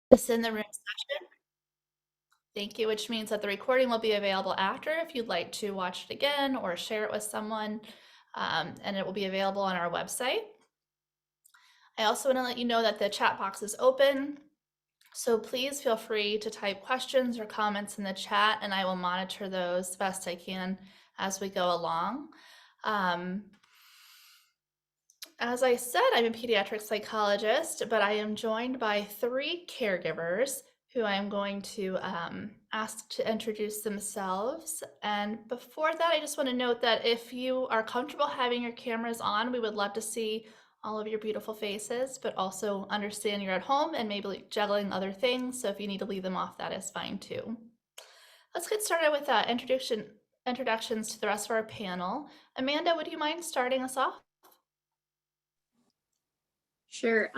This in the room session. Thank you, which means that the recording will be available after if you'd like to watch it again or share it with someone, and it will be available on our website. I also want to let you know that the chat box is open, so please feel free to type questions or comments in the chat, and I will monitor those the best I can as we go along. As I said, I'm a pediatric psychologist, but I am joined by 3 caregivers who I'm going to ask to introduce themselves. And before that, I just want to note that if you are comfortable having your cameras on, we would love to see all of your beautiful faces, but also understand you're at home and maybe juggling other things. So if you need to leave them off, that is fine too. Let's get started with introductions to the rest of our panel. Amanda, would you mind starting us off? Sure.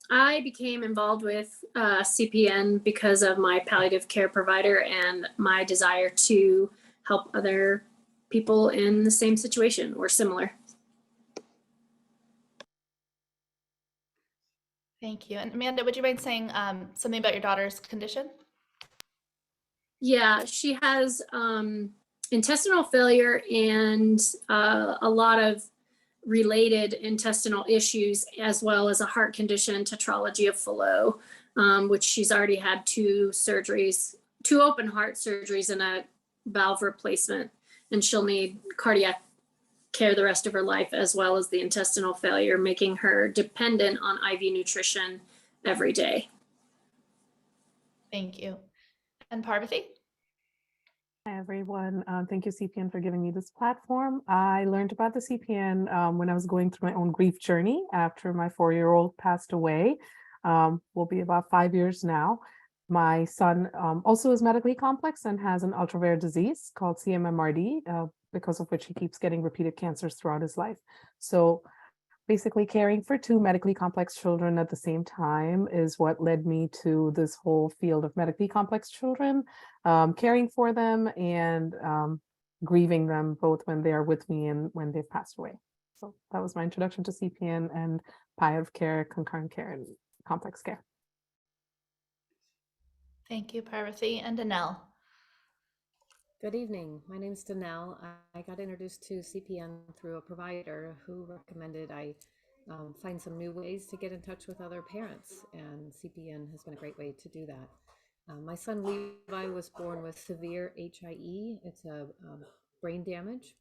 I became involved with CPN because of my palliative care provider and my desire to help other people in the same situation or similar. Thank you. And Amanda, would you mind saying something about your daughter's condition? Yeah, she has intestinal failure and a lot of related intestinal issues, as well as a heart condition, tetralogy of Fallot, which she's already had 2 surgeries, 2 open heart surgeries and a valve replacement. And she'll need cardiac care the rest of her life, as well as the intestinal failure, making her dependent on IV nutrition every day. Thank you. And Parvati? Hi, everyone. Thank you, CPN, for giving me this platform. I learned about the CPN when I was going through my own grief journey after my 4-year-old passed away. Will be about 5 years now. My son also is medically complex and has an ultra rare disease called CMMRD, because of which he keeps getting repeated cancers throughout his life. So basically caring for 2 medically complex children at the same time is what led me to this whole field of medically complex children, caring for them and grieving them both when they are with me and when they've passed away. So that was my introduction to CPN and palliative care, concurrent care, and complex care. Thank you, Parvati. And Danelle? Good evening. My name is Danelle. I got introduced to CPN through a provider who recommended I find some new ways to get in touch with other parents, and CPN has been a great way to do that. My son Levi was born with severe HIE. It's a brain damage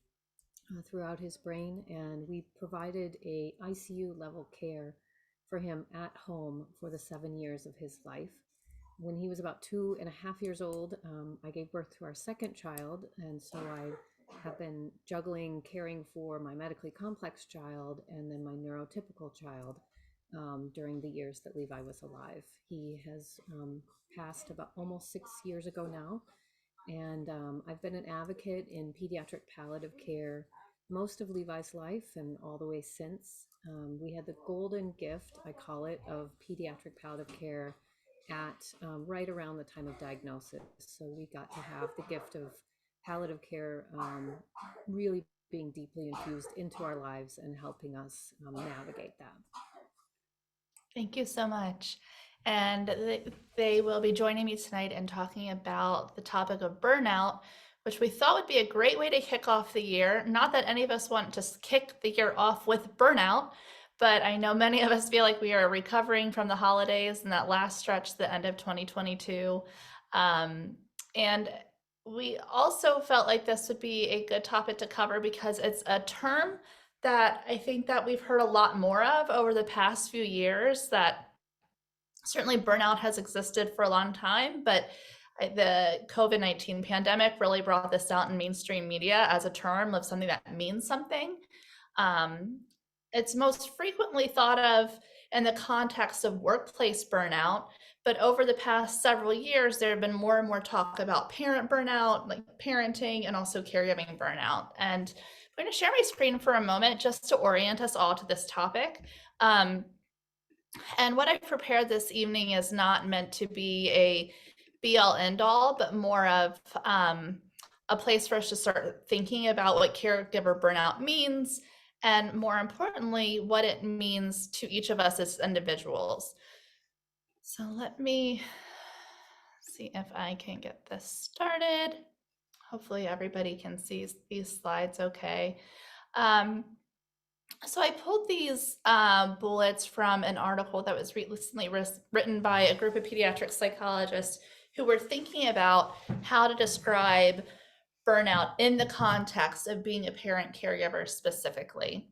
throughout his brain, and we provided a ICU level care for him at home for the 7 years of his life. When he was about 2.5 years old, I gave birth to our second child, and so I have been juggling caring for my medically complex child and then my neurotypical child during the years that Levi was alive. He has passed about almost 6 years ago now, and I've been an advocate in pediatric palliative care most of Levi's life and all the way since. We had the golden gift, I call it, of pediatric palliative care at right around the time of diagnosis. So we got to have the gift of palliative care really being deeply infused into our lives and helping us navigate that. Thank you so much. And they will be joining me tonight and talking about the topic of burnout, which we thought would be a great way to kick off the year. Not that any of us want to kick the year off with burnout, but I know many of us feel like we are recovering from the holidays and that last stretch, the end of 2022. And we also felt like this would be a good topic to cover because it's a term that I think that we've heard a lot more of over the past few years. That certainly burnout has existed for a long time, but the COVID-19 pandemic really brought this out in mainstream media as a term of something that means something. It's most frequently thought of in the context of workplace burnout, but over the past several years, there have been more and more talk about parent burnout, like parenting, and also caregiving burnout. And I'm going to share my screen for a moment just to orient us all to this topic. And what I've prepared this evening is not meant to be a be-all end-all, but more of a place for us to start thinking about what caregiver burnout means, and more importantly, what it means to each of us as individuals. So let me see if I can get this started. Hopefully everybody can see these slides okay. So I pulled these bullets from an article that was recently written by a group of pediatric psychologists who were thinking about how to describe burnout in the context of being a parent caregiver specifically.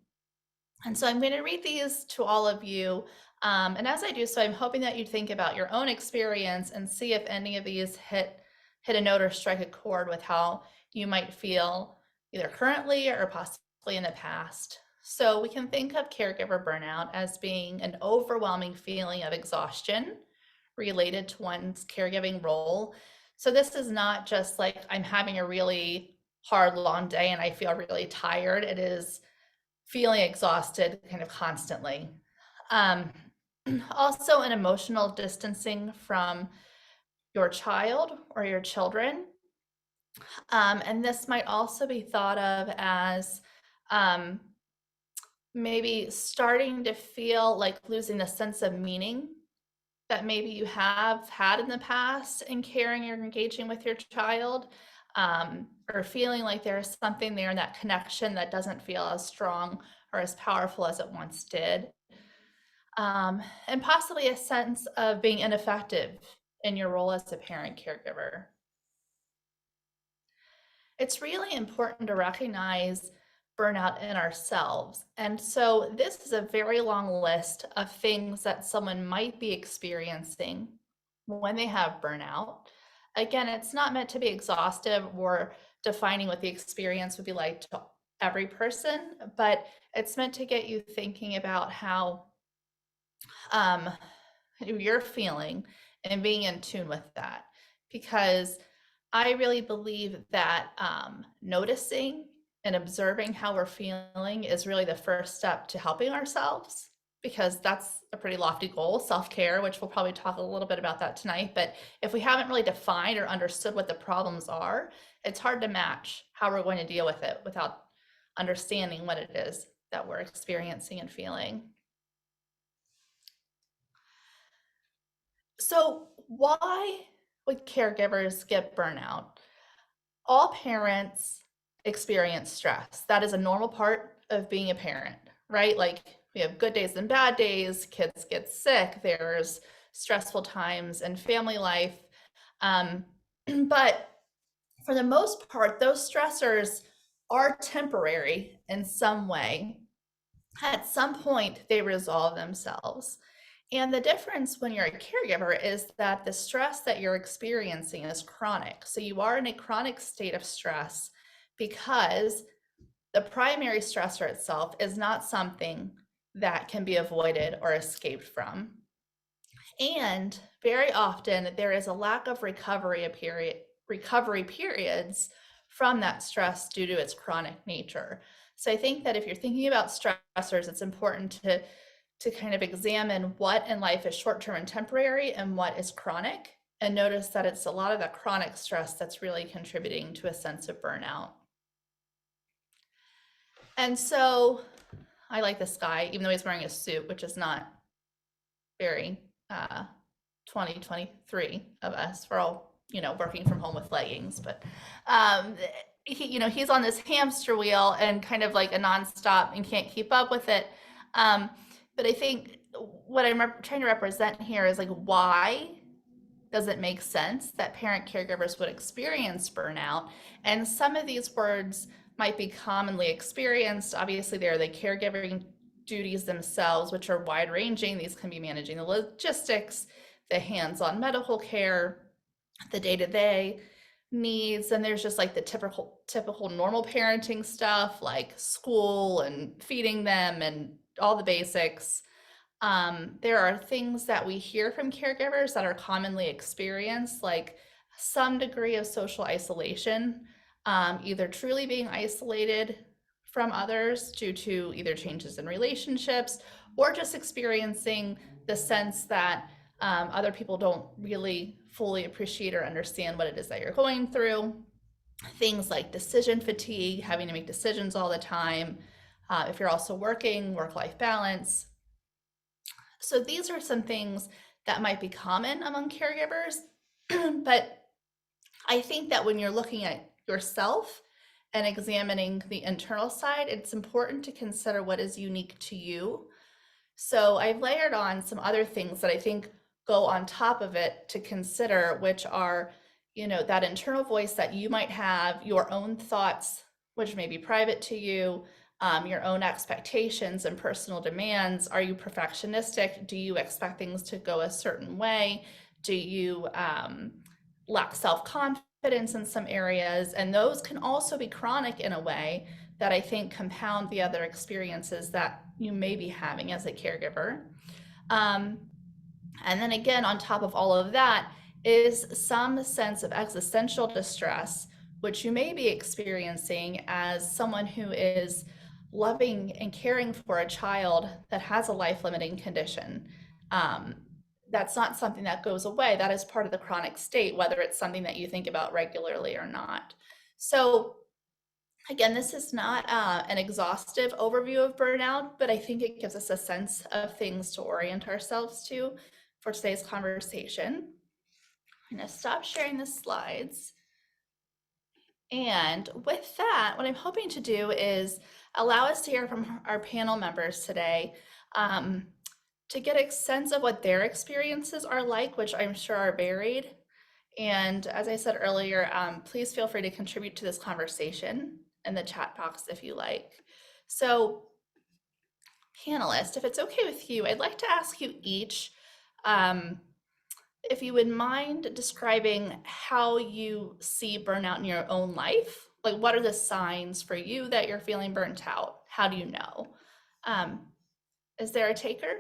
And so I'm going to read these to all of you. And as I do so, I'm hoping that you think about your own experience and see if any of these hit a note or strike a chord with how you might feel either currently or possibly in the past. So we can think of caregiver burnout as being an overwhelming feeling of exhaustion related to one's caregiving role. So this is not just like I'm having a really hard, long day and I feel really tired. It is feeling exhausted kind of constantly. Also, an emotional distancing from your child or your children. And this might also be thought of as maybe starting to feel like losing the sense of meaning that maybe you have had in the past in caring or engaging with your child, or feeling like there's something there in that connection that doesn't feel as strong or as powerful as it once did. And possibly a sense of being ineffective in your role as a parent caregiver. It's really important to recognize burnout in ourselves. And so this is a very long list of things that someone might be experiencing when they have burnout. Again, it's not meant to be exhaustive or defining what the experience would be like to every person, but it's meant to get you thinking about how you're feeling and being in tune with that. Because I really believe that noticing and observing how we're feeling is really the first step to helping ourselves, because that's a pretty lofty goal, self-care, which we'll probably talk a little bit about that tonight. But if we haven't really defined or understood what the problems are, it's hard to match how we're going to deal with it without understanding what it is that we're experiencing and feeling. So why would caregivers get burnout? All parents experience stress. That is a normal part of being a parent, right? Like we have good days and bad days, kids get sick, there's stressful times in family life. But for the most part, those stressors are temporary in some way. At some point, they resolve themselves. And the difference when you're a caregiver is that the stress that you're experiencing is chronic. So you are in a chronic state of stress because the primary stressor itself is not something that can be avoided or escaped from. And very often there is a lack of recovery periods from that stress due to its chronic nature. So I think that if you're thinking about stressors, it's important to kind of examine what in life is short-term and temporary and what is chronic, and notice that it's a lot of the chronic stress that's really contributing to a sense of burnout. And so I like this guy, even though he's wearing a suit, which is not very 2023 of us. We're all, working from home with leggings, but he's on this hamster wheel and kind of like a nonstop and can't keep up with it. But I think what I'm trying to represent here is like, why does it make sense that parent caregivers would experience burnout? And some of these words might be commonly experienced. Obviously, there are the caregiving duties themselves, which are wide ranging. These can be managing the logistics, the hands-on medical care, the day-to-day needs, and there's just like the typical normal parenting stuff like school and feeding them and all the basics. There are things that we hear from caregivers that are commonly experienced, like some degree of social isolation, either truly being isolated from others due to either changes in relationships or just experiencing the sense that other people don't really fully appreciate or understand what it is that you're going through. Things like decision fatigue, having to make decisions all the time. If you're also working, work-life balance. So these are some things that might be common among caregivers. But I think that when you're looking at yourself and examining the internal side, it's important to consider what is unique to you. So I've layered on some other things that I think go on top of it to consider, which are, that internal voice that you might have, your own thoughts, which may be private to you, your own expectations and personal demands. Are you perfectionistic? Do you expect things to go a certain way? Do you lack self-confidence in some areas? And those can also be chronic in a way that I think compound the other experiences that you may be having as a caregiver. And then again, on top of all of that is some sense of existential distress, which you may be experiencing as someone who is loving and caring for a child that has a life-limiting condition. That's not something that goes away. That is part of the chronic state, whether it's something that you think about regularly or not. So again, this is not an exhaustive overview of burnout, but I think it gives us a sense of things to orient ourselves to for today's conversation. I'm going to stop sharing the slides. And with that, what I'm hoping to do is allow us to hear from our panel members today to get a sense of what their experiences are like, which I'm sure are varied. And as I said earlier, please feel free to contribute to this conversation in the chat box if you like. So panelists, if it's okay with you, I'd like to ask you each if you would mind describing how you see burnout in your own life. Like, what are the signs for you that you're feeling burnt out? How do you know? Is there a taker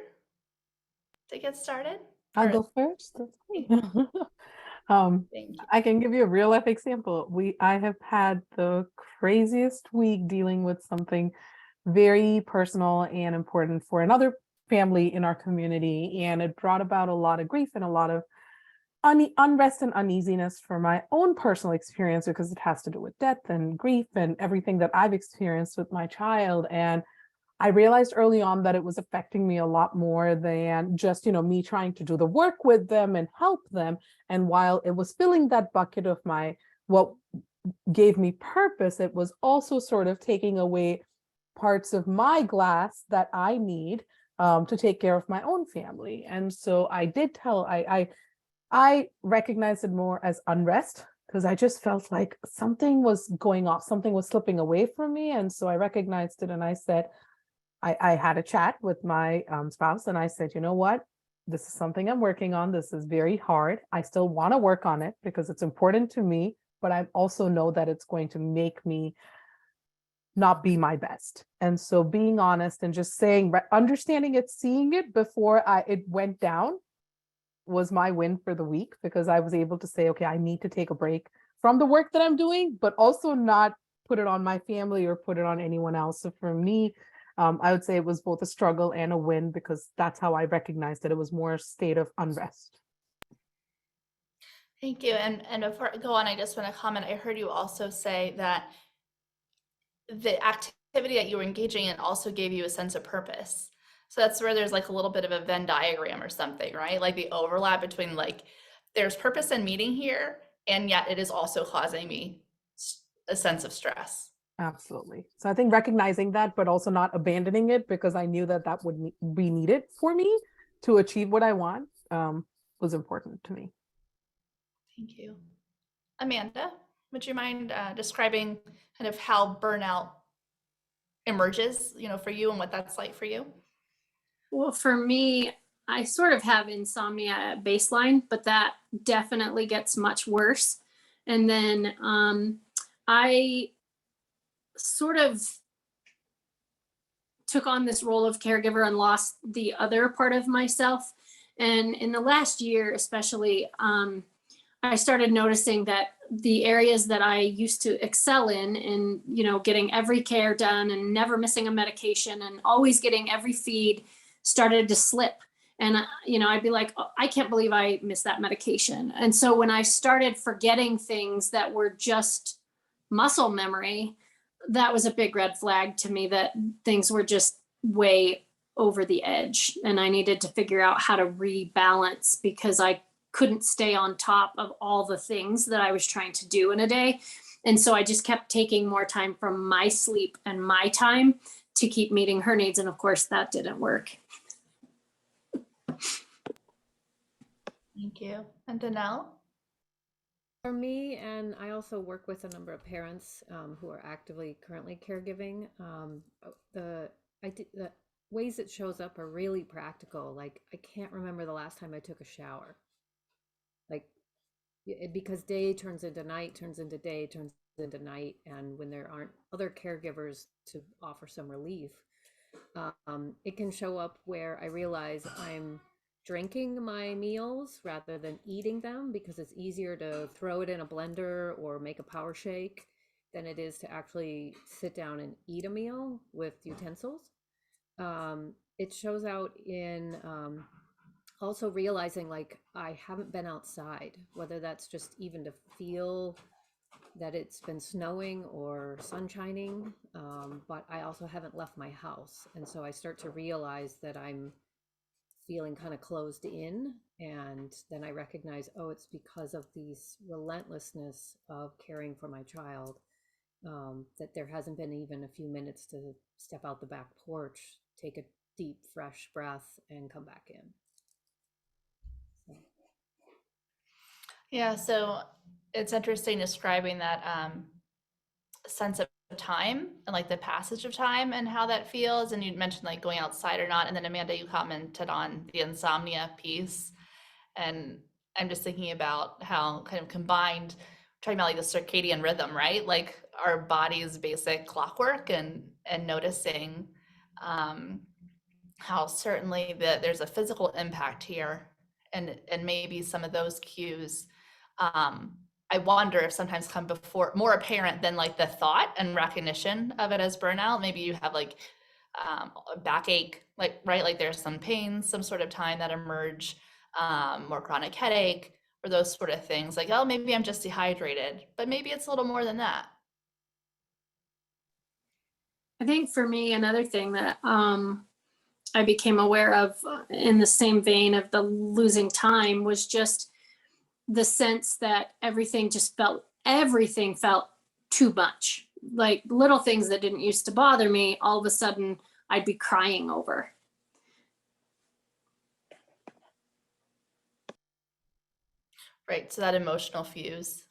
to get started? I'll go first. That's great. Thank you. I can give you a real life example. I have had the craziest week dealing with something very personal and important for another family in our community, and it brought about a lot of grief and a lot of unrest and uneasiness for my own personal experience, because it has to do with death and grief and everything that I've experienced with my child. And I realized early on that it was affecting me a lot more than just, me trying to do the work with them and help them. And while it was filling that bucket of what gave me purpose, it was also sort of taking away parts of my glass that I need to take care of my own family. And so I did I recognized it more as unrest, because I just felt like something was going off, something was slipping away from me. And so I recognized it, and I said, I had a chat with my spouse, and I said, you know what, this is something I'm working on. This is very hard. I still want to work on it because it's important to me, but I also know that it's going to make me not be my best. And so being honest and just saying, understanding it, seeing it before it went down was my win for the week, because I was able to say, okay, I need to take a break from the work that I'm doing, but also not put it on my family or put it on anyone else. So for me, I would say it was both a struggle and a win, because that's how I recognized that it was more a state of unrest. Thank you. And before I go on, I just want to comment. I heard you also say that the activity that you were engaging in also gave you a sense of purpose. So that's where there's like a little bit of a Venn diagram or something, right? Like the overlap between there's purpose in meeting here, and yet it is also causing me a sense of stress. Absolutely. So I think recognizing that, but also not abandoning it, because I knew that that would be needed for me to achieve what I want, was important to me. Thank you. Amanda, would you mind describing kind of how burnout emerges, for you, and what that's like for you? Well, for me, I sort of have insomnia at baseline, but that definitely gets much worse. And then I sort of took on this role of caregiver and lost the other part of myself. And in the last year, especially, I started noticing that the areas that I used to excel in, getting every care done and never missing a medication and always getting every feed, started to slip. And, I'd be like, oh, I can't believe I missed that medication. And so when I started forgetting things that were just muscle memory, that was a big red flag to me, that things were just way over the edge, and I needed to figure out how to rebalance because I couldn't stay on top of all the things that I was trying to do in a day. And so I just kept taking more time from my sleep and my time to keep meeting her needs. And of course, that didn't work. Thank you. And Danelle? For me, and I also work with a number of parents who are actively currently caregiving. The ways it shows up are really practical. Like, I can't remember the last time I took a shower. Like, because day turns into night, turns into day, turns into night, and when there aren't other caregivers to offer some relief, it can show up where I realize I'm drinking my meals rather than eating them, because it's easier to throw it in a blender or make a power shake than it is to actually sit down and eat a meal with utensils. It shows out in also realizing like I haven't been outside, whether that's just even to feel that it's been snowing or sun shining, but I also haven't left my house. And so I start to realize that I'm feeling kind of closed in. And then I recognize, oh, it's because of these relentlessness of caring for my child, that there hasn't been even a few minutes to step out the back porch, take a deep, fresh breath, and come back in. So. Yeah, so it's interesting describing that sense of time and like the passage of time and how that feels. And you mentioned like going outside or not. And then Amanda, you commented on the insomnia piece. And I'm just thinking about how kind of combined, talking about like the circadian rhythm, right? Like our body's basic clockwork, and noticing how certainly there's a physical impact here, and maybe some of those cues I wonder if sometimes come before, more apparent than like the thought and recognition of it as burnout. Maybe you have like a backache, like, right? Like there's some pains, some sort of time that emerge, more chronic headache, or those sort of things. Like, oh, maybe I'm just dehydrated, but maybe it's a little more than that. I think for me, another thing that I became aware of in the same vein of the losing time was just the sense that everything felt too much. Like little things that didn't used to bother me, all of a sudden I'd be crying over. Right, so that emotional fuse.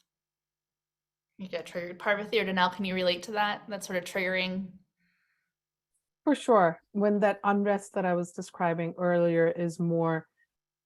You get triggered. Parvati or Danelle, can you relate to that? That sort of triggering. For sure. When that unrest that I was describing earlier is more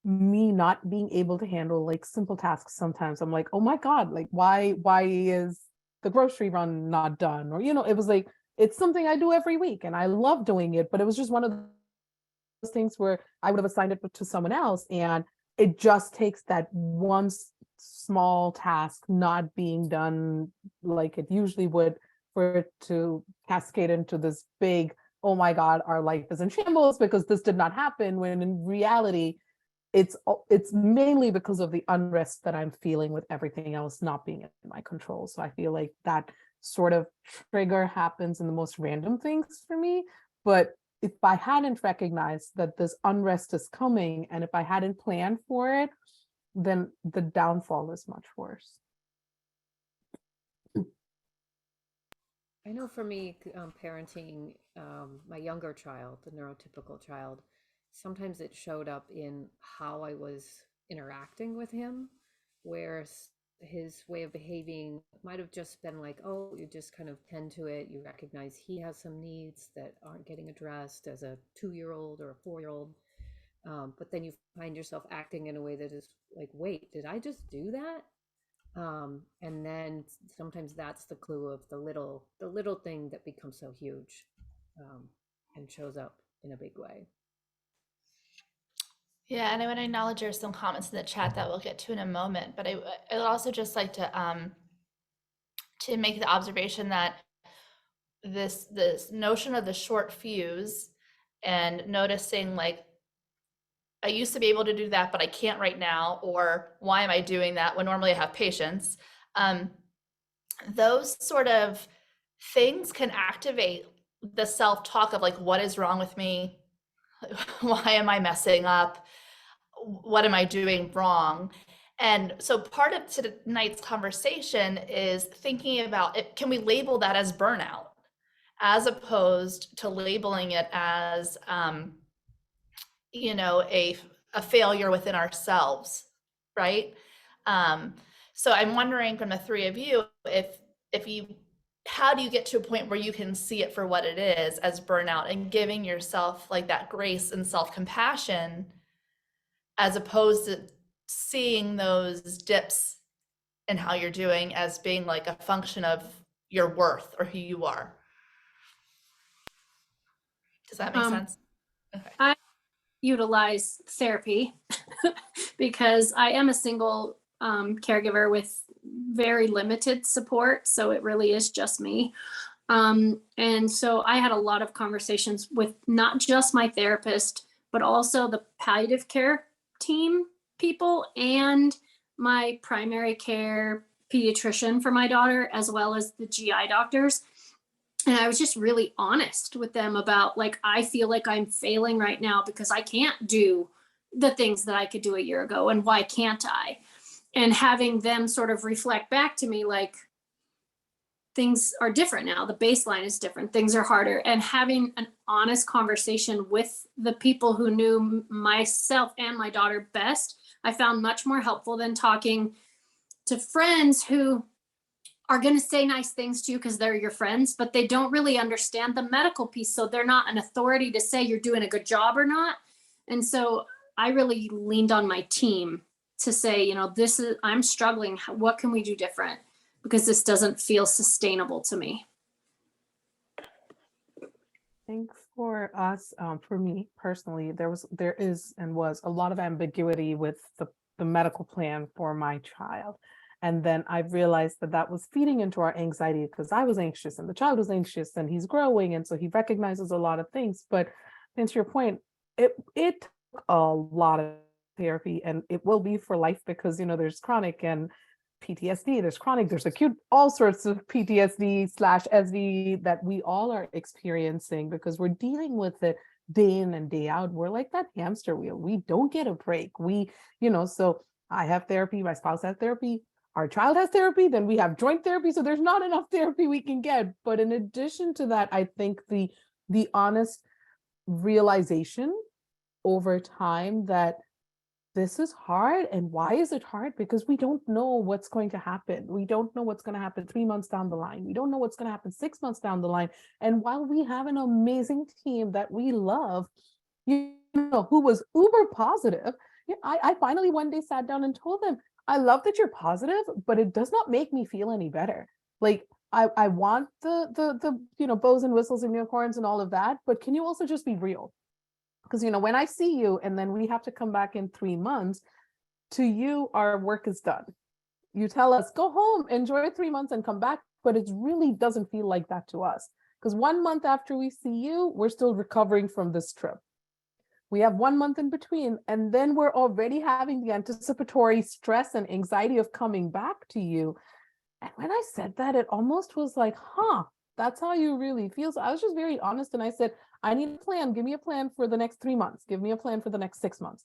me not being able to handle like simple tasks. Sometimes I'm like, oh my God, like why is the grocery run not done? Or, it was like, it's something I do every week and I love doing it, but it was just one of those things where I would have assigned it to someone else, and it just takes that one small task not being done like it usually would for it to cascade into this big, oh my God, our life is in shambles because this did not happen, when in reality it's mainly because of the unrest that I'm feeling with everything else not being in my control. So I feel like that sort of trigger happens in the most random things for me. But if I hadn't recognized that this unrest is coming, and if I hadn't planned for it, then the downfall is much worse. I know for me, parenting my younger child, the neurotypical child, sometimes it showed up in how I was interacting with him, where his way of behaving might have just been like, oh, you just kind of tend to it. You recognize he has some needs that aren't getting addressed as a 2-year-old or a 4-year-old. But then you find yourself acting in a way that is like, wait, did I just do that? And then sometimes that's the clue of the little thing that becomes so huge, and shows up in a big way. Yeah, and I want to acknowledge there's some comments in the chat that we'll get to in a moment, but I would also just like to make the observation that this notion of the short fuse, and noticing like, I used to be able to do that, but I can't right now, or why am I doing that when normally I have patience? Those sort of things can activate the self-talk of like, what is wrong with me? Why am I messing up? What am I doing wrong? And so part of tonight's conversation is thinking about it. Can we label that as burnout as opposed to labeling it as, a failure within ourselves, right? Um, so I'm wondering from the three of you, if you, how do you get to a point where you can see it for what it is as burnout and giving yourself like that grace and self-compassion as opposed to seeing those dips in how you're doing as being like a function of your worth or who you are. Does that make sense? Okay. I utilize therapy because I am a single caregiver with very limited support. So it really is just me. And so I had a lot of conversations with not just my therapist, but also the palliative care team people and my primary care pediatrician for my daughter, as well as the GI doctors. And I was just really honest with them about, like, I feel like I'm failing right now because I can't do the things that I could do a year ago. And why can't I? And having them sort of reflect back to me, like, things are different now. The baseline is different. Things are harder. And having an honest conversation with the people who knew myself and my daughter best, I found much more helpful than talking to friends who are going to say nice things to you because they're your friends, but they don't really understand the medical piece. So they're not an authority to say you're doing a good job or not. And so I really leaned on my team to say, I'm struggling. What can we do different? Because this doesn't feel sustainable to me. Thanks for us. For me personally, there is and was a lot of ambiguity with the medical plan for my child. And then I realized that was feeding into our anxiety because I was anxious and the child was anxious and he's growing. And so he recognizes a lot of things. But to your point, it took a lot of therapy, and it will be for life because, there's chronic and PTSD, there's chronic, there's acute, all sorts of PTSD/SV that we all are experiencing because we're dealing with it day in and day out. We're like that hamster wheel. We don't get a break. So I have therapy, my spouse has therapy, our child has therapy, then we have joint therapy. So there's not enough therapy we can get. But in addition to that, I think the honest realization over time that this is hard. And why is it hard? Because we don't know what's going to happen. We don't know what's going to happen 3 months down the line. We don't know what's going to happen 6 months down the line. And while we have an amazing team that we love, who was uber positive, I finally one day sat down and told them, I love that you're positive, but it does not make me feel any better. Like, I want the bows and whistles and unicorns and all of that, but can you also just be real? Because, when I see you and then we have to come back in 3 months, to you, our work is done. You tell us, go home, enjoy 3 months and come back. But it really doesn't feel like that to us. Because 1 month after we see you, we're still recovering from this trip. We have 1 month in between, and then we're already having the anticipatory stress and anxiety of coming back to you. And when I said that, it almost was like, that's how you really feel. So I was just very honest. And I said, I need a plan. Give me a plan for the next 3 months. Give me a plan for the next 6 months.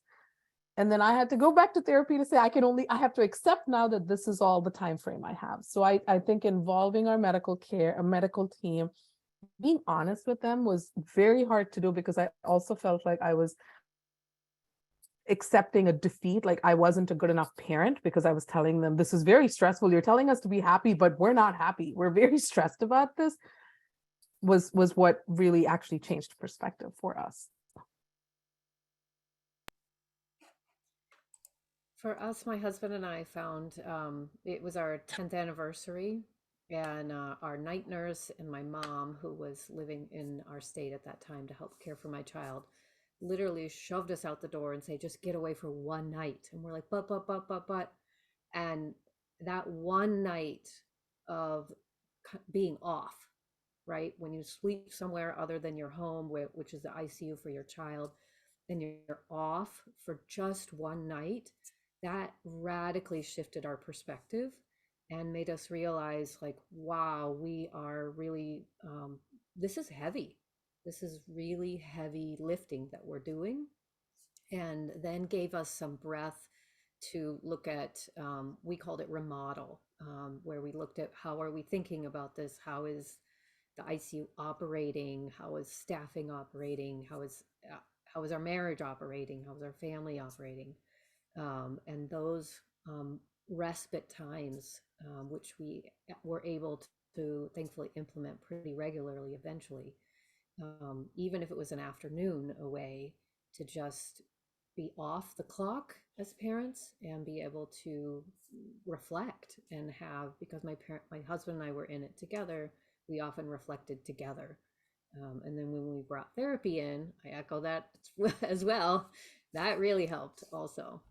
And then I had to go back to therapy to say, I have to accept now that this is all the time frame I have. So I think involving our medical team, being honest with them was very hard to do because I also felt like I was accepting a defeat. Like I wasn't a good enough parent because I was telling them, this is very stressful. You're telling us to be happy, but we're not happy. We're very stressed about this. Was what really actually changed perspective for us. For us, my husband and I found it was our 10th anniversary, and our night nurse and my mom, who was living in our state at that time to help care for my child, literally shoved us out the door and say, just get away for one night. And we're like, but. And that one night of being off, right? When you sleep somewhere other than your home, which is the ICU for your child, and you're off for just one night, that radically shifted our perspective and made us realize, like, wow, we are really, this is heavy. this is really heavy lifting that we're doing. And then gave us some breath to look at, we called it remodel, where we looked at how are we thinking about this? How is the ICU operating? How is staffing operating? How is our marriage operating? How is our family operating? And those respite times, which we were able to thankfully implement pretty regularly eventually, even if it was an afternoon away, to just be off the clock as parents and be able to reflect and have, because my husband and I were in it together, we often reflected together. And then when we brought therapy in, I echo that as well. That really helped also.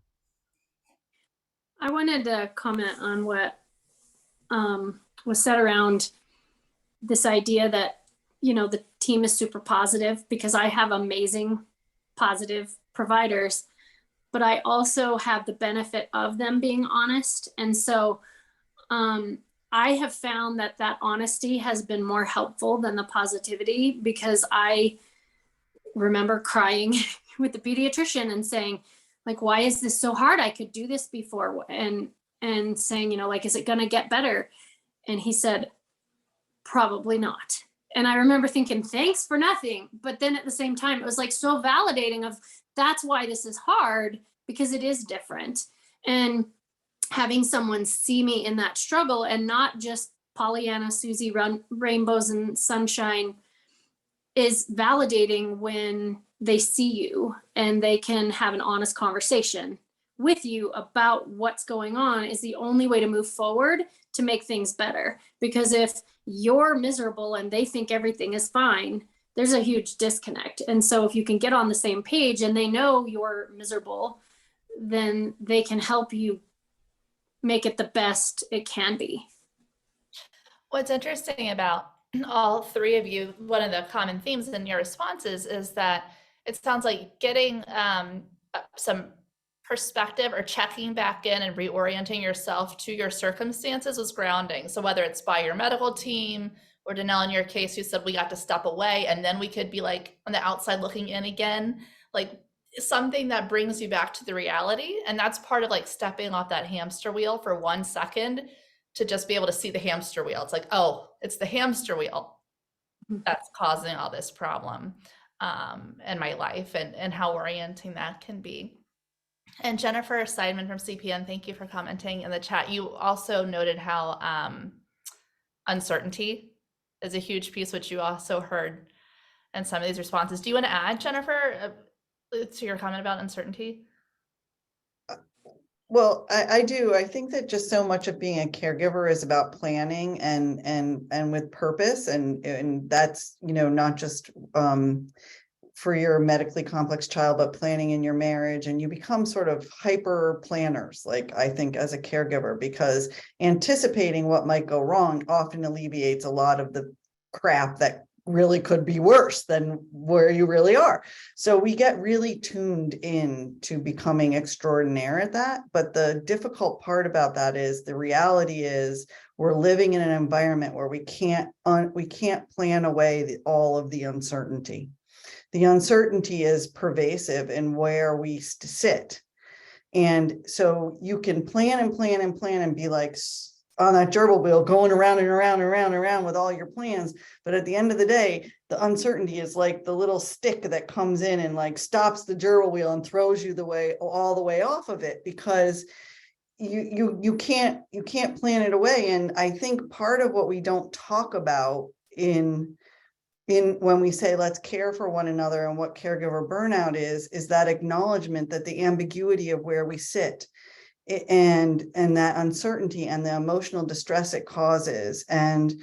I wanted to comment on what was said around this idea that, you know, the team is super positive, because I have amazing positive providers, but I also have the benefit of them being honest. And so I have found that that honesty has been more helpful than the positivity, because I remember crying with the pediatrician and saying, like, why is this so hard? I could do this before. And saying, you know, like, is it going to get better? And he said, probably not. And I remember thinking, thanks for nothing. But then at the same time, it was like so validating of, that's why this is hard, because it is different. And having someone see me in that struggle, and not just Pollyanna, Susie, run rainbows and sunshine, is validating when they see you and they can have an honest conversation with you about what's going on, is the only way to move forward to make things better. Because if you're miserable and they think everything is fine, there's a huge disconnect. And so if you can get on the same page and they know you're miserable, then they can help you make it the best it can be. What's interesting about all three of you, one of the common themes in your responses is that it sounds like getting some perspective or checking back in and reorienting yourself to your circumstances was grounding. So whether it's by your medical team, or Danelle, in your case, you said we got to step away and then we could be like on the outside looking in again, like something that brings you back to the reality. And that's part of like stepping off that hamster wheel for 1 second to just be able to see the hamster wheel. It's like, oh, it's the hamster wheel that's causing all this problem in my life, and how orienting that can be. And Jennifer Seidman from CPN, thank you for commenting in the chat. You also noted how uncertainty is a huge piece, which you also heard in some of these responses. Do you want to add, Jennifer, to your comment about uncertainty? Well, I do. I think that just so much of being a caregiver is about planning and with purpose, and that's, you know, not just for your medically complex child, but planning in your marriage. And you become sort of hyper planners, like I think, as a caregiver, because anticipating what might go wrong often alleviates a lot of the crap that really could be worse than where you really are. So we get really tuned in to becoming extraordinaire at that. But the difficult part about that is the reality is we're living in an environment where we can't plan away all of the uncertainty. The uncertainty is pervasive in where we sit. And so you can plan and plan and plan and be like on that gerbil wheel going around and around and around and around with all your plans. But at the end of the day, the uncertainty is like the little stick that comes in and like stops the gerbil wheel and throws you all the way off of it, because you can't plan it away. And I think part of what we don't talk about in when we say let's care for one another, and what caregiver burnout is that acknowledgement that the ambiguity of where we sit and that uncertainty and the emotional distress it causes, and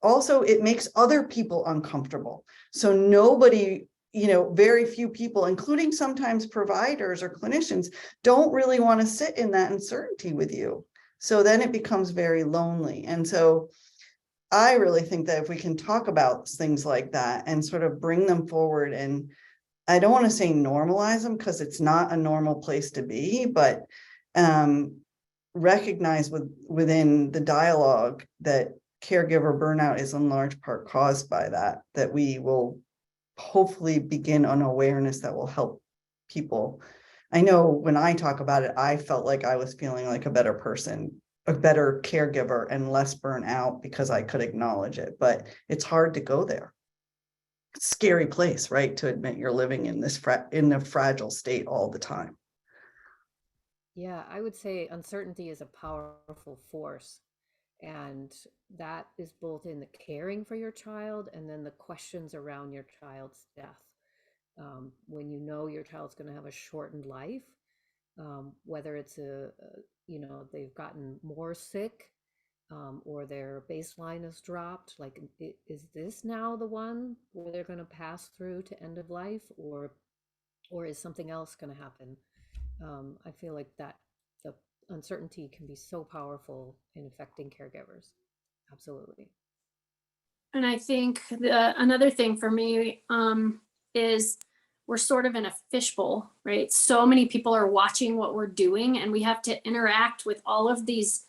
also it makes other people uncomfortable. So nobody, you know, very few people, including sometimes providers or clinicians, don't really want to sit in that uncertainty with you. So then it becomes very lonely. And so I really think that if we can talk about things like that and sort of bring them forward, and I don't want to say normalize them, because it's not a normal place to be, but recognize within the dialogue that caregiver burnout is in large part caused by that we will hopefully begin an awareness that will help people. I know when I talk about it, I felt like I was feeling like a better person, a better caregiver, and less burnt out because I could acknowledge it. But it's hard to go there. It's a scary place, right? To admit you're living in this in a fragile state all the time. Yeah, I would say uncertainty is a powerful force. And that is both in the caring for your child and then the questions around your child's death. When you know your child's going to have a shortened life, whether it's they've gotten more sick, or their baseline has dropped, like, is this now the one where they're going to pass through to end of life, or is something else going to happen? I feel like that the uncertainty can be so powerful in affecting caregivers. Absolutely. And I think another thing for me is we're sort of in a fishbowl, right? So many people are watching what we're doing, and we have to interact with all of these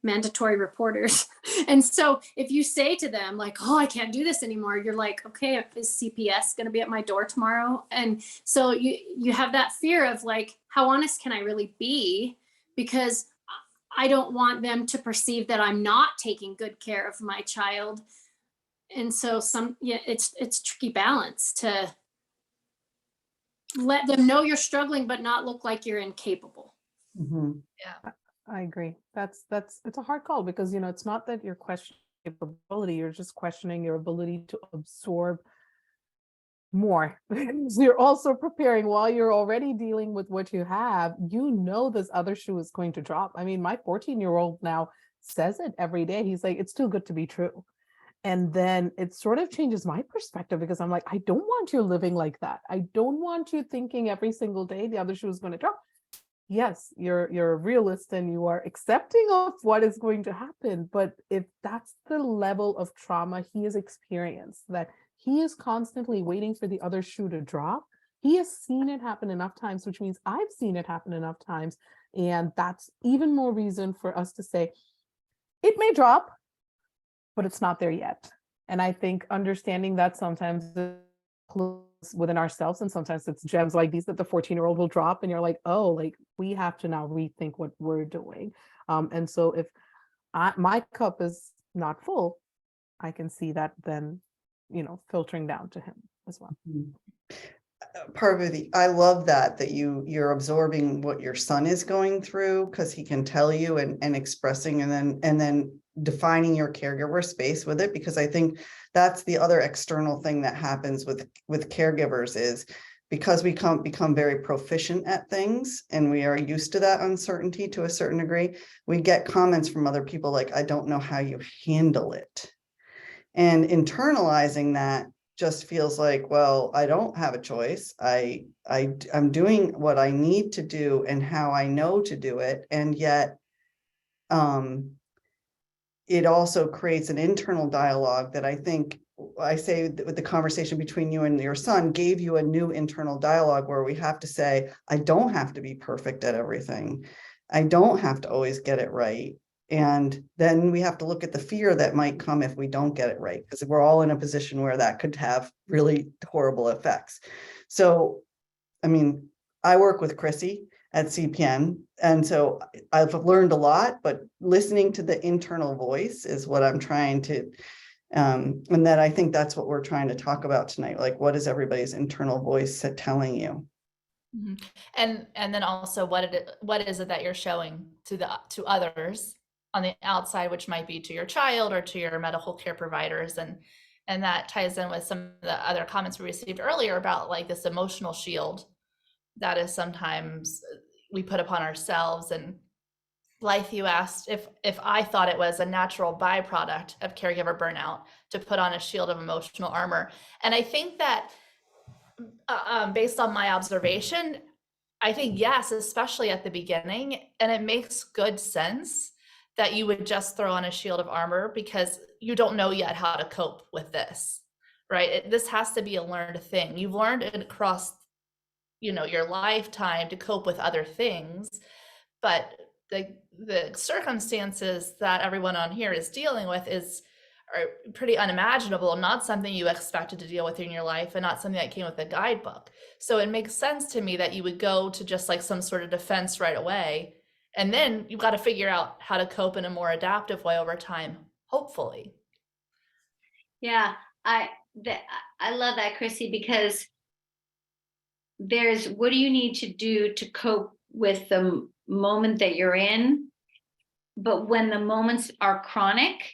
mandatory reporters. And so if you say to them like, oh, I can't do this anymore, you're like, okay, is CPS going to be at my door tomorrow? And so you have that fear of like, how honest can I really be? Because I don't want them to perceive that I'm not taking good care of my child. And so it's tricky balance to let them know you're struggling, but not look like you're incapable. Mm-hmm. Yeah. I agree. That's it's a hard call because it's not that you're questioning capability, you're just questioning your ability to absorb more. You're also preparing while you're already dealing with what you have. This other shoe is going to drop. I mean, my 14-year-old now says it every day. He's like, it's too good to be true. And then it sort of changes my perspective because I'm like, I don't want you living like that. I don't want you thinking every single day the other shoe is going to drop. Yes, you're a realist and you are accepting of what is going to happen. But if that's the level of trauma he has experienced, that he is constantly waiting for the other shoe to drop, he has seen it happen enough times, which means I've seen it happen enough times. And that's even more reason for us to say, it may drop, but it's not there yet. And I think understanding that sometimes within ourselves, and sometimes it's gems like these that the 14-year-old will drop, and you're like, oh, like we have to now rethink what we're doing. And so if my cup is not full, I can see that then, filtering down to him as well. Part of I love that you're absorbing what your son is going through, because he can tell you and expressing, and then defining your caregiver space with it, because I think that's the other external thing that happens with caregivers is because we become very proficient at things and we are used to that uncertainty to a certain degree, we get comments from other people like, I don't know how you handle it. And internalizing that just feels like, well, I don't have a choice. I'm doing what I need to do and how I know to do it. And yet, it also creates an internal dialogue that I think, I say with the conversation between you and your son gave you a new internal dialogue where we have to say, I don't have to be perfect at everything. I don't have to always get it right. And then we have to look at the fear that might come if we don't get it right, because we're all in a position where that could have really horrible effects. So, I mean, I work with Chrissy at CPN, and so I've learned a lot, but listening to the internal voice is what I'm trying to, and that I think that's what we're trying to talk about tonight. Like, what is everybody's internal voice telling you? Mm-hmm. And then also what is it that you're showing to others on the outside, which might be to your child or to your medical care providers, and that ties in with some of the other comments we received earlier about like this emotional shield that is sometimes we put upon ourselves. And Blythe, you asked if I thought it was a natural byproduct of caregiver burnout to put on a shield of emotional armor. And I think that based on my observation, I think yes, especially at the beginning, and it makes good sense that you would just throw on a shield of armor because you don't know yet how to cope with this, right? This has to be a learned thing. You've learned it across, your lifetime to cope with other things, but the circumstances that everyone on here is dealing with are pretty unimaginable, not something you expected to deal with in your life and not something that came with a guidebook. So it makes sense to me that you would go to just like some sort of defense right away. And then you've got to figure out how to cope in a more adaptive way over time, hopefully. Yeah, I I love that, Chrissy, because there's what do you need to do to cope with the moment that you're in? But when the moments are chronic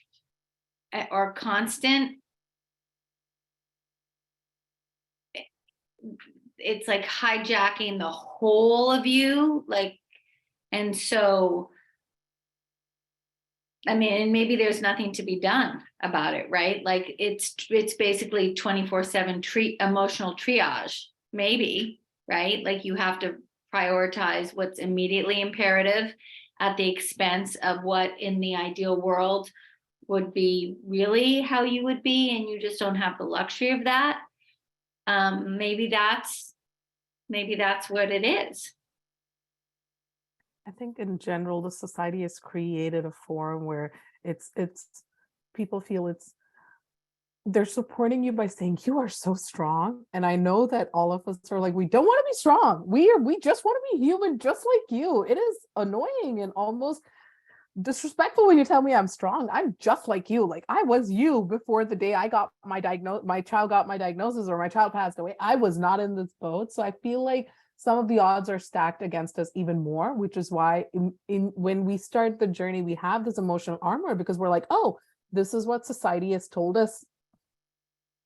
or constant, it's like hijacking the whole of you. Like, and so, I mean, and maybe there's nothing to be done about it, right? Like it's basically 24/7 emotional triage, maybe, right? Like you have to prioritize what's immediately imperative at the expense of what in the ideal world would be really how you would be, and you just don't have the luxury of that. Maybe that's what it is. I think in general, the society has created a forum where it's people feel they're supporting you by saying you are so strong. And I know that all of us are like, we don't want to be strong. We just want to be human, just like you. It is annoying and almost disrespectful when you tell me I'm strong. I'm just like you. Like I was you before the day I got my child got my diagnosis or my child passed away. I was not in this boat. So I feel like some of the odds are stacked against us even more, which is why when we start the journey, we have this emotional armor because we're like, oh, this is what society has told us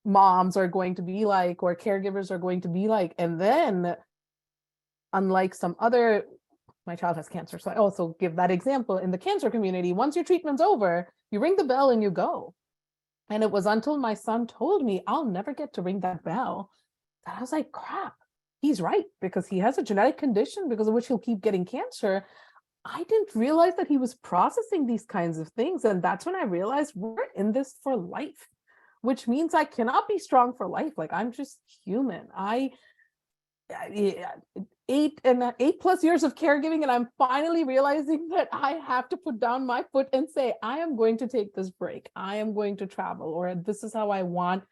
moms are going to be like, or caregivers are going to be like. And then unlike some other, my child has cancer, so I also give that example. In the cancer community, once your treatment's over, you ring the bell and you go. And it was until my son told me I'll never get to ring that bell that I was like, crap, he's right, because he has a genetic condition because of which he'll keep getting cancer. I didn't realize that he was processing these kinds of things. And that's when I realized we're in this for life, which means I cannot be strong for life. Like I'm just human. Eight plus years of caregiving, and I'm finally realizing that I have to put down my foot and say, I am going to take this break. I am going to travel, or this is how I want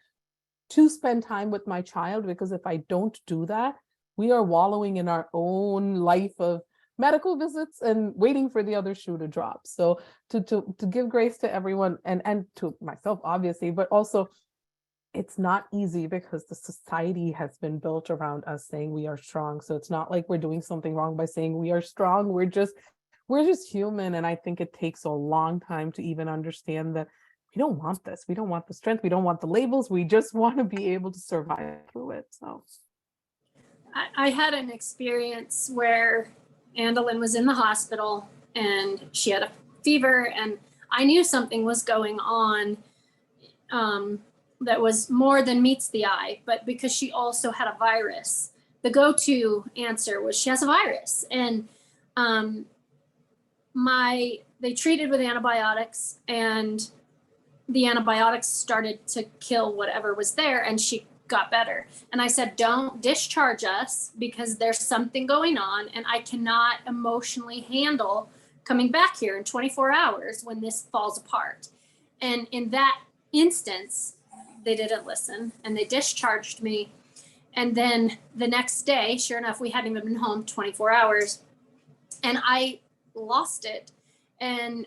to spend time with my child. Because if I don't do that, we are wallowing in our own life of medical visits and waiting for the other shoe to drop. So to give grace to everyone and to myself, obviously, but also it's not easy because the society has been built around us saying we are strong. So it's not like we're doing something wrong by saying we are strong. We're just human. And I think it takes a long time to even understand that we don't want this. We don't want the strength. We don't want the labels. We just want to be able to survive through it. So I had an experience where Andalyn was in the hospital and she had a fever, and I knew something was going on. That was more than meets the eye, but because she also had a virus, the go-to answer was she has a virus. And they treated with antibiotics, and the antibiotics started to kill whatever was there, and she got better. And I said, don't discharge us because there's something going on, and I cannot emotionally handle coming back here in 24 hours when this falls apart. And in that instance, they didn't listen and they discharged me. And then the next day, sure enough, we hadn't even been home 24 hours and I lost it and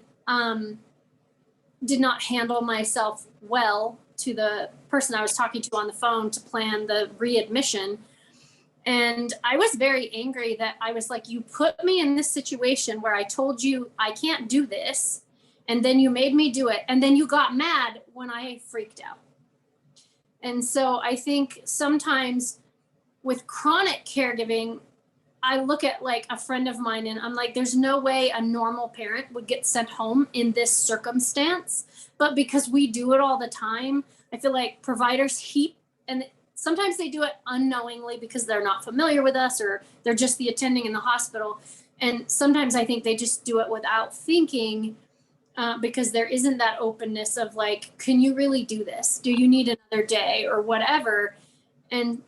did not handle myself well to the person I was talking to on the phone to plan the readmission. And I was very angry that I was like, you put me in this situation where I told you I can't do this. And then you made me do it. And then you got mad when I freaked out. And so I think sometimes with chronic caregiving, I look at like a friend of mine and I'm like, there's no way a normal parent would get sent home in this circumstance. But because we do it all the time, I feel like providers and sometimes they do it unknowingly because they're not familiar with us or they're just the attending in the hospital. And sometimes I think they just do it without thinking. Because there isn't that openness of like, can you really do this? Do you need another day or whatever? And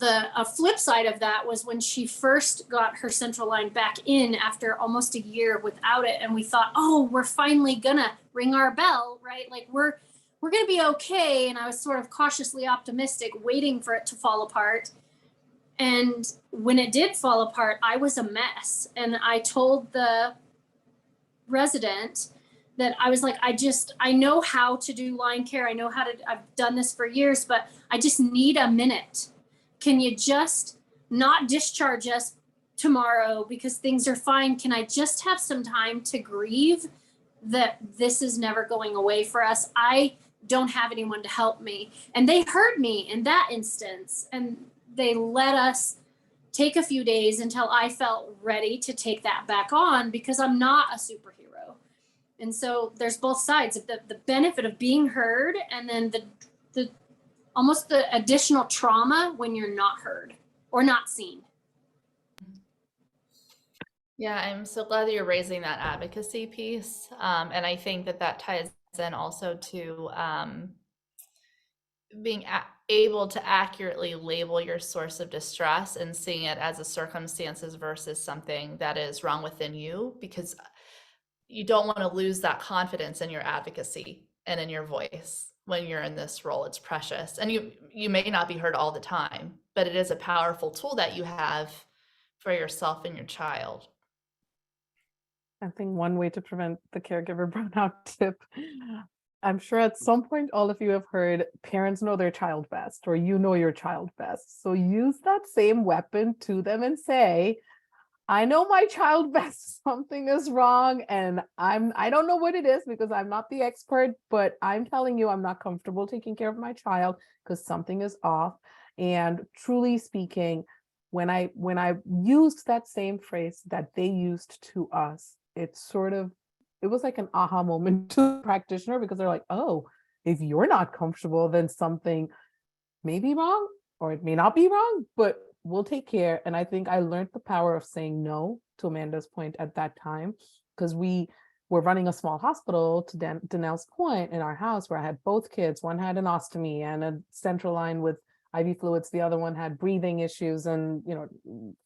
a flip side of that was when she first got her central line back in after almost a year without it, and we thought, oh, we're finally gonna ring our bell, right? Like we're gonna be okay. And I was sort of cautiously optimistic, waiting for it to fall apart. And when it did fall apart, I was a mess. And I told the resident that I was like, I know how to do line care. I know how to, I've done this for years, but I just need a minute. Can you just not discharge us tomorrow because things are fine? Can I just have some time to grieve that this is never going away for us? I don't have anyone to help me. And they heard me in that instance, and they let us take a few days until I felt ready to take that back on, because I'm not a superhero. And so there's both sides of the benefit of being heard, and then the almost the additional trauma when you're not heard or not seen. Yeah, I'm so glad that you're raising that advocacy piece. And I think that ties in also to being able to accurately label your source of distress and seeing it as a circumstances versus something that is wrong within you, because you don't want to lose that confidence in your advocacy and in your voice when you're in this role. It's precious, and you may not be heard all the time, but it is a powerful tool that you have for yourself and your child. I think one way to prevent the caregiver burnout tip, I'm sure at some point all of you have heard parents know their child best, or you know your child best. So use that same weapon to them and say, I know my child best, something is wrong, and I don't know what it is because I'm not the expert, but I'm telling you I'm not comfortable taking care of my child because something is off. And truly speaking, when I used that same phrase that they used to us, it was like an aha moment to the practitioner, because they're like, oh, if you're not comfortable, then something may be wrong, or it may not be wrong, but we'll take care. And I think I learned the power of saying no, to Amanda's point at that time, because we were running a small hospital, to Danelle's point, in our house, where I had both kids. One had an ostomy and a central line with IV fluids. The other one had breathing issues and,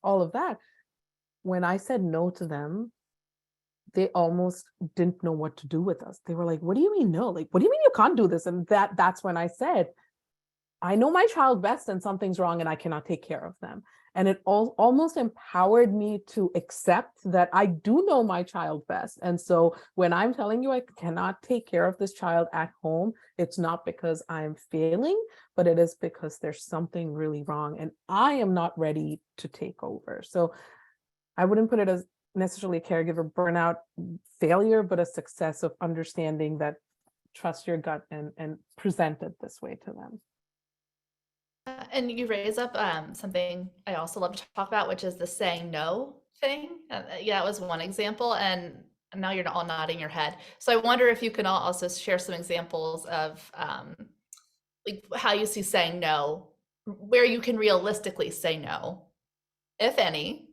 all of that. When I said no to them, they almost didn't know what to do with us. They were like, what do you mean no? Like, what do you mean you can't do this? And that's when I said, I know my child best and something's wrong and I cannot take care of them. And it almost empowered me to accept that I do know my child best. And so when I'm telling you I cannot take care of this child at home, it's not because I'm failing, but it is because there's something really wrong and I am not ready to take over. So I wouldn't put it as necessarily a caregiver burnout failure, but a success of understanding that trust your gut and present it this way to them. And you raise up something I also love to talk about, which is the saying no thing. Yeah, it was one example, and now you're all nodding your head. So I wonder if you can all also share some examples of like how you see saying no, where you can realistically say no, if any,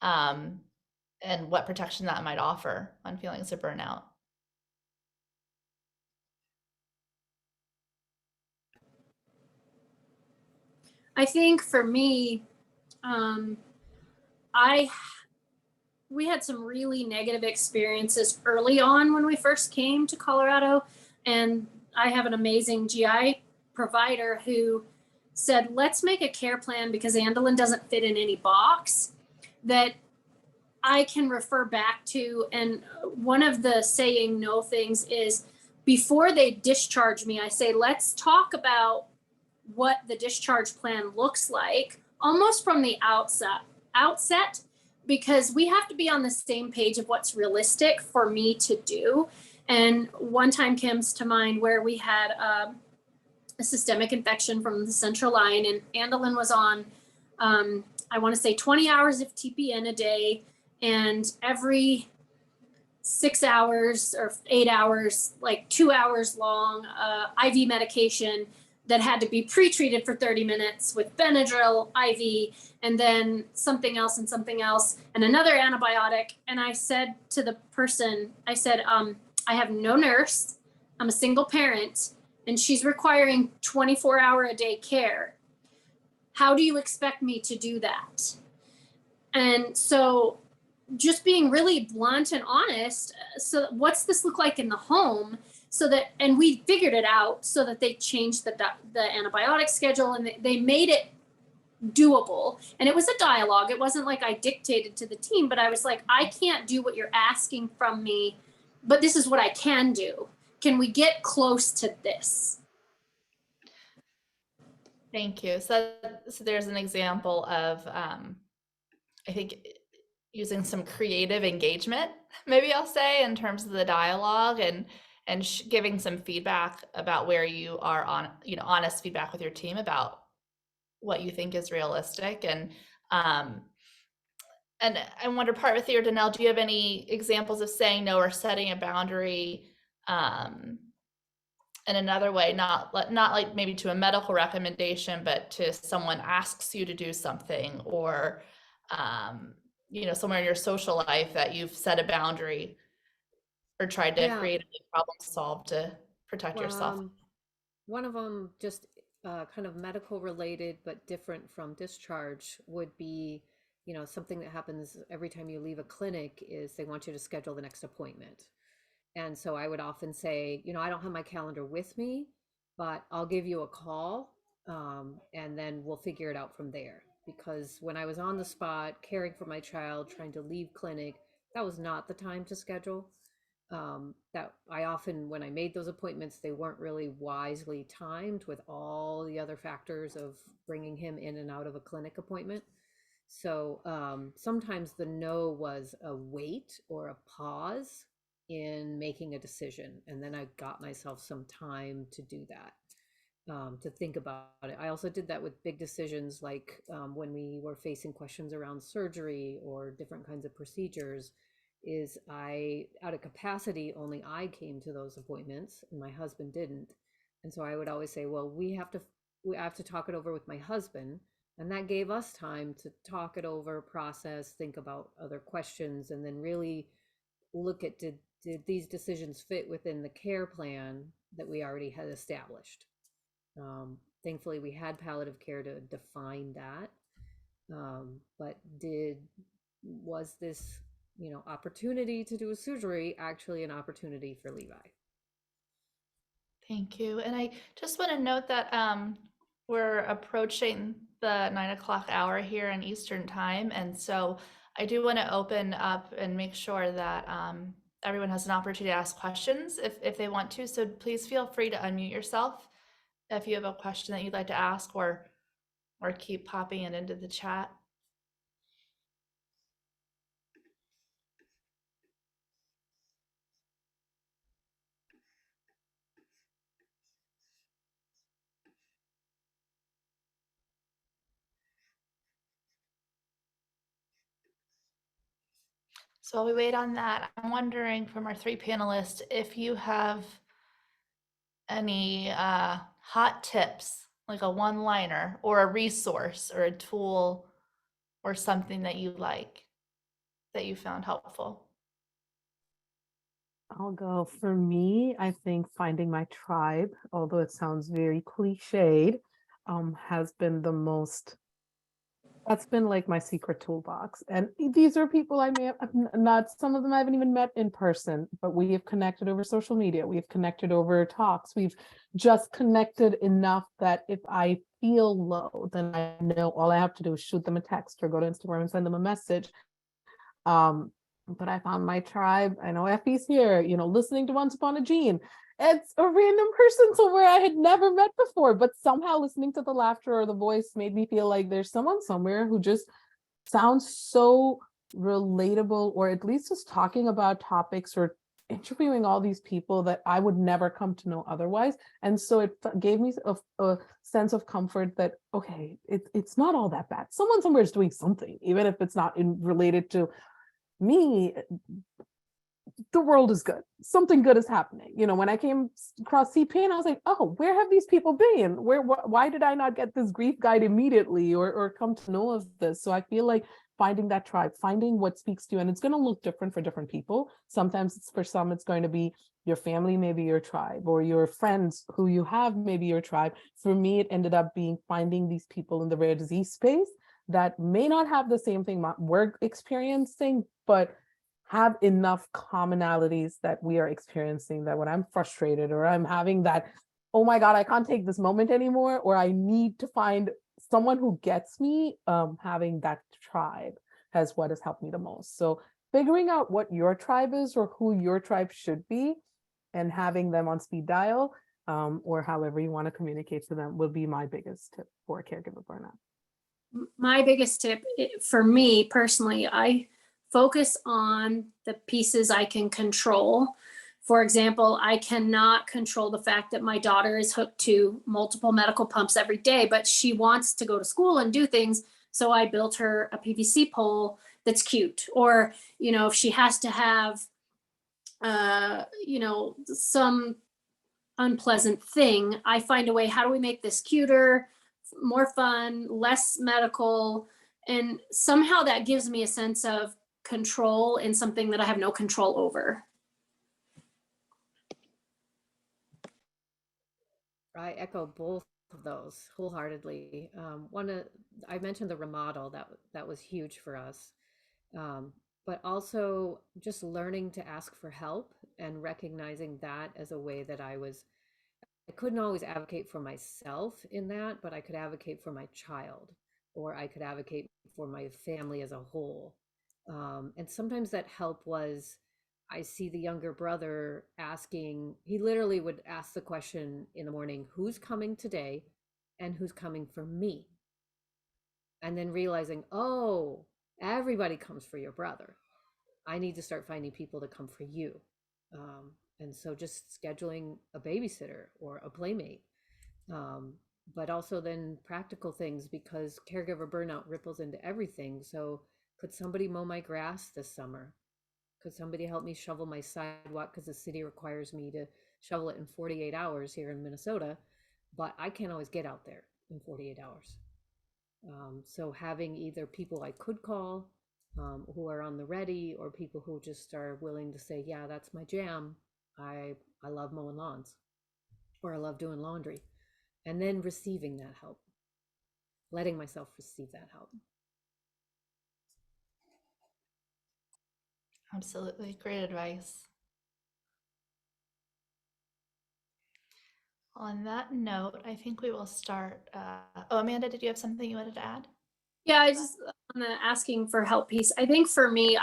and what protection that might offer on feelings of burnout. I think for me, we had some really negative experiences early on when we first came to Colorado, and I have an amazing GI provider who said, let's make a care plan, because Andelin doesn't fit in any box that I can refer back to. And one of the saying no things is, before they discharge me, I say, let's talk about what the discharge plan looks like, almost from the outset, because we have to be on the same page of what's realistic for me to do. And one time comes to mind where we had a systemic infection from the central line, and Andelin was on, I want to say 20 hours of TPN a day, and every 6 hours or 8 hours, like 2 hours long, IV medication that had to be pre-treated for 30 minutes with Benadryl IV, and then something else and another antibiotic. And I said to the person, I said, I have no nurse, I'm a single parent, and she's requiring 24-hour-a-day care. How do you expect me to do that? And so just being really blunt and honest. So what's this look like in the home? So that, and we figured it out so that they changed the antibiotic schedule and they made it doable. And it was a dialogue. It wasn't like I dictated to the team, but I was like, I can't do what you're asking from me, but this is what I can do. Can we get close to this? Thank you. So there's an example of, I think, using some creative engagement, maybe I'll say, in terms of the dialogue and giving some feedback about where you are on, honest feedback with your team about what you think is realistic. And I wonder, part with you, Danelle, do you have any examples of saying no or setting a boundary in another way, not like maybe to a medical recommendation, but to someone asks you to do something, or somewhere in your social life that you've set a boundary or tried to creatively problem solve to protect yourself? One of them, just kind of medical related, but different from discharge, would be, something that happens every time you leave a clinic is they want you to schedule the next appointment. And so I would often say, I don't have my calendar with me, but I'll give you a call, and then we'll figure it out from there. Because when I was on the spot, caring for my child, trying to leave clinic, that was not the time to schedule. That I often, when I made those appointments, they weren't really wisely timed with all the other factors of bringing him in and out of a clinic appointment. So sometimes the no was a wait or a pause in making a decision. And then I got myself some time to do that, to think about it. I also did that with big decisions, like when we were facing questions around surgery or different kinds of procedures, is out of capacity, only I came to those appointments and my husband didn't. And so I would always say, well, we have to talk it over with my husband. And that gave us time to talk it over, process, think about other questions, and then really look at, did these decisions fit within the care plan that we already had established? Thankfully, we had palliative care to define that. But was this, opportunity to do a surgery actually an opportunity for Levi? Thank you. And I just want to note that we're approaching the 9 o'clock hour here in Eastern time. And so I do want to open up and make sure that everyone has an opportunity to ask questions if they want to. So please feel free to unmute yourself if you have a question that you'd like to ask, or keep popping it into the chat. So while we wait on that, I'm wondering from our three panelists if you have any hot tips, like a one-liner or a resource or a tool or something that you like, that you found helpful. I'll go. For me, I think finding my tribe, although it sounds very cliched, has been that's been like my secret toolbox. And these are people I may have not, some of them I haven't even met in person, but we have connected over social media. We've connected over talks. We've just connected enough that if I feel low, then I know all I have to do is shoot them a text or go to Instagram and send them a message. But I found my tribe. I know Effie's here, listening to Once Upon a Gene. It's a random person somewhere I had never met before, but somehow listening to the laughter or the voice made me feel like there's someone somewhere who just sounds so relatable, or at least is talking about topics or interviewing all these people that I would never come to know otherwise. And so it gave me a sense of comfort that, okay, it's not all that bad. Someone somewhere is doing something, even if it's not related to me. The world is good. Something good is happening. When I came across CPN, I was like, oh, where have these people been? Why did I not get this grief guide immediately or come to know of this? So I feel like finding that tribe, finding what speaks to you. And it's going to look different for different people. Sometimes for some, it's going to be your family, maybe your tribe, or your friends who you have, maybe your tribe. For me, it ended up being finding these people in the rare disease space that may not have the same thing we're experiencing, but have enough commonalities that we are experiencing, that when I'm frustrated or I'm having that, oh my God, I can't take this moment anymore, or I need to find someone who gets me, having that tribe has what has helped me the most. So figuring out what your tribe is or who your tribe should be and having them on speed dial, or however you want to communicate to them, will be my biggest tip for caregiver burnout. My biggest tip for me personally, I focus on the pieces I can control. For example, I cannot control the fact that my daughter is hooked to multiple medical pumps every day, but she wants to go to school and do things. So I built her a PVC pole that's cute. Or, if she has to have, some unpleasant thing, I find a way, how do we make this cuter, more fun, less medical? And somehow that gives me a sense of control in something that I have no control over. I echo both of those wholeheartedly. I mentioned the remodel, that was huge for us. But also just learning to ask for help and recognizing that as a way that I couldn't always advocate for myself in that, but I could advocate for my child, or I could advocate for my family as a whole. And sometimes that help was, I see the younger brother asking, he literally would ask the question in the morning, who's coming today and who's coming for me? And then realizing, oh, everybody comes for your brother. I need to start finding people to come for you. And so just scheduling a babysitter or a playmate, but also then practical things, because caregiver burnout ripples into everything. So could somebody mow my grass this summer? Could somebody help me shovel my sidewalk? Because the city requires me to shovel it in 48 hours here in Minnesota, but I can't always get out there in 48 hours. So having either people I could call, who are on the ready, or people who just are willing to say, yeah, that's my jam. I love mowing lawns, or I love doing laundry. And then receiving that help, letting myself receive that help. Absolutely. Great advice. On that note, I think we will start. Oh, Amanda, did you have something you wanted to add? Yeah, I just, on the asking for help piece, I think for me,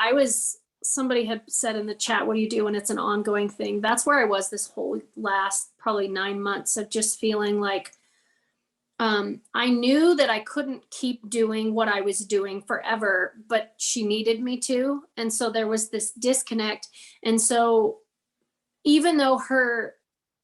somebody had said in the chat, what do you do when it's an ongoing thing? That's where I was this whole last probably 9 months of just feeling like, I knew that I couldn't keep doing what I was doing forever, but she needed me to. And so there was this disconnect. And so even though her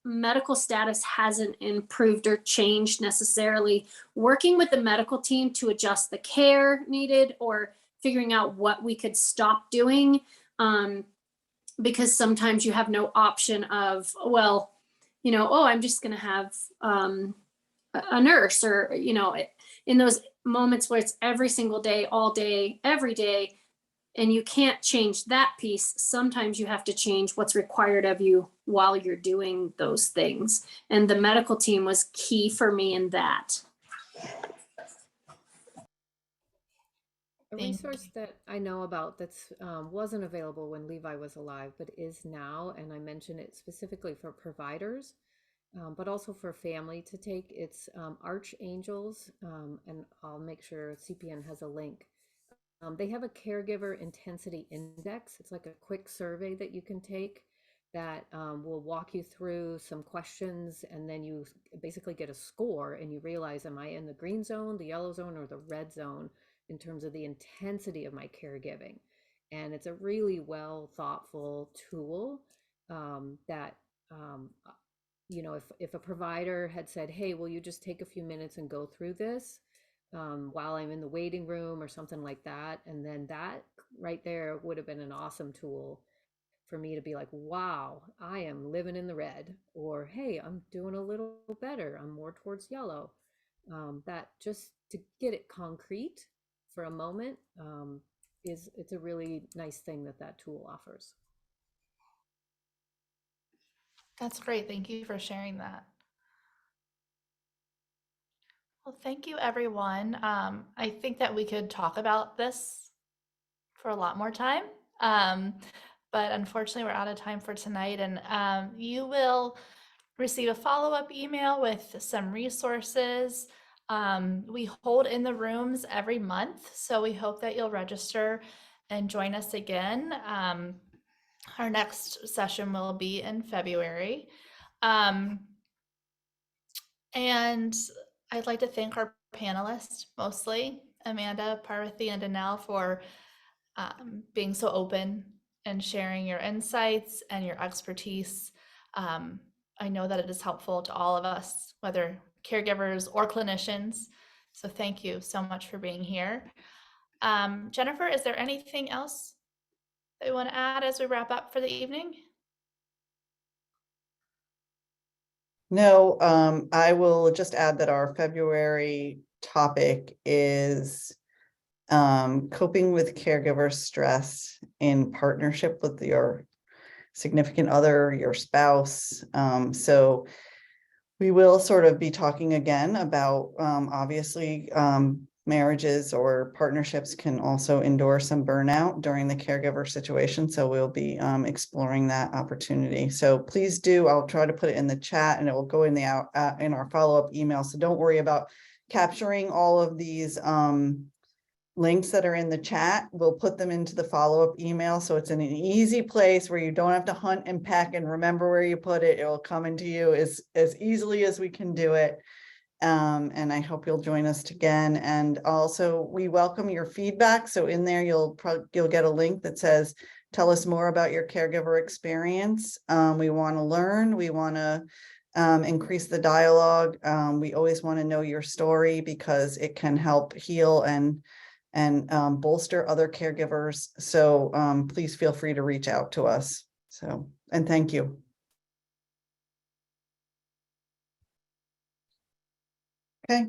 medical status hasn't improved or changed necessarily, working with the medical team to adjust the care needed, or figuring out what we could stop doing, because sometimes you have no option of, well, I'm just going to have a nurse, or in those moments where it's every single day, all day, every day, and you can't change that piece. Sometimes you have to change what's required of you while you're doing those things. And the medical team was key for me in that. A resource that I know about that's wasn't available when Levi was alive, but is now, and I mention it specifically for providers, but also for family to take. It's Archangels, and I'll make sure CPN has a link. They have a caregiver intensity index. It's like a quick survey that you can take that will walk you through some questions, and then you basically get a score, and you realize, am I in the green zone, the yellow zone, or the red zone in terms of the intensity of my caregiving? And it's a really well thoughtful tool, that if a provider had said, hey, will you just take a few minutes and go through this while I'm in the waiting room or something like that, and then that right there would have been an awesome tool for me to be like, wow, I am living in the red, or hey, I'm doing a little better, I'm more towards yellow. That just to get it concrete for a moment, it's a really nice thing that tool offers. That's great. Thank you for sharing that. Well, thank you, everyone. I think that we could talk about this for a lot more time, but unfortunately, we're out of time for tonight. And you will receive a follow-up email with some resources. We hold in the rooms every month, so we hope that you'll register and join us again. Our next session will be in February. And I'd like to thank our panelists, mostly Amanda, Parvati, and Danelle, for being so open and sharing your insights and your expertise. I know that it is helpful to all of us, whether caregivers or clinicians. So thank you so much for being here. Jennifer, is there anything else that you want to add as we wrap up for the evening? No, I will just add that our February topic is coping with caregiver stress in partnership with your significant other, your spouse. So we will sort of be talking again about obviously marriages or partnerships can also endure some burnout during the caregiver situation. So we'll be exploring that opportunity. So please do, I'll try to put it in the chat and it will go in the in our follow-up email. So don't worry about capturing all of these links that are in the chat. We'll put them into the follow-up email. So it's in an easy place where you don't have to hunt and peck and remember where you put it. It will come into you as easily as we can do it. And I hope you'll join us again. And also we welcome your feedback. So in there, you'll get a link that says, tell us more about your caregiver experience. We want to learn. We want to increase the dialogue. We always want to know your story because it can help heal and bolster other caregivers. So please feel free to reach out to us. So, and thank you. Okay.